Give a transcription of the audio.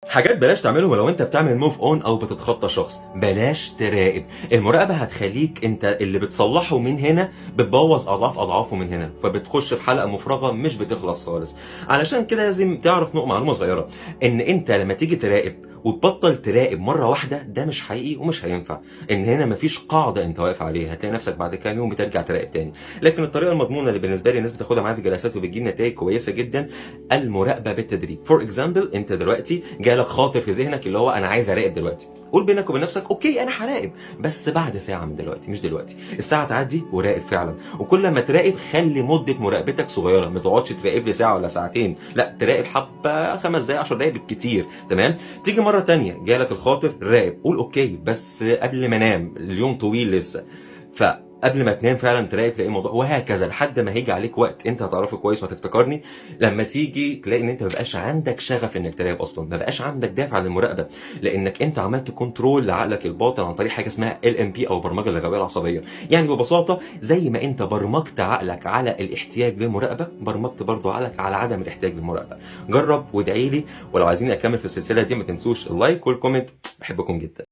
حاجات بلاش تعملهم لو انت بتعمل موف اون او بتتخطى شخص. بلاش تراقب. المراقبه هتخليك انت اللي بتصلحه من هنا بتبوظ اضعاف اضعافه من هنا، فبتخش في حلقه مفرغه مش بتخلص خالص. علشان كده لازم تعرف معلومه صغيره، ان انت لما تيجي تراقب وتبطل تراقب مره واحده ده مش حقيقي ومش هينفع. ان هنا مفيش قاعده انت واقف عليها، هتلاقي نفسك بعد كام يوم بترجع تراقب تاني. لكن الطريقه المضمونه اللي بالنسبه لي الناس بتاخدها معايا في جلسات وبتجيب نتائج كويسه جدا، المراقبه بالتدريج. فور اكزامبل، انت دلوقتي جالك خاطر في ذهنك اللي هو انا عايز اراقب دلوقتي، قول بينك وبين نفسك اوكي انا هراقب، بس بعد ساعه من دلوقتي مش دلوقتي. الساعه تعدي وراقب فعلا. وكل ما تراقب خلي مده مراقبتك صغيره، ما تقعدش تراقب لي ساعه ولا ساعتين، لا تراقب حبه 5 دقائق 10 دقائق بالكتير. تمام. تيجي مره تانية جالك الخاطر راقب، قول اوكي بس قبل ما انام، اليوم طويل لسه، فقبل ما تنام فعلا تراقب تلاقي الموضوع، وهكذا لحد ما هيجي عليك وقت انت هتعرفه كويس وهتفتكرني لما تيجي تلاقي ان انت ما بقاش عندك شغف انك تراقب اصلا، ما بقاش عندك دافع للمراقبه، لانك انت عملت كنترول لعقلك الباطن عن طريق حاجه اسمها LMP او برمجه اللغويه العصبيه. يعني ببساطه زي ما انت برمجت عقلك على الاحتياج للمراقبه، برمجت برضه عقلك على عدم الاحتياج للمراقبه. جرب وادعي لي. ولو عايزين اكمل في السلسله دي ما تنسوش اللايك والكومنت. بحبكم جدا.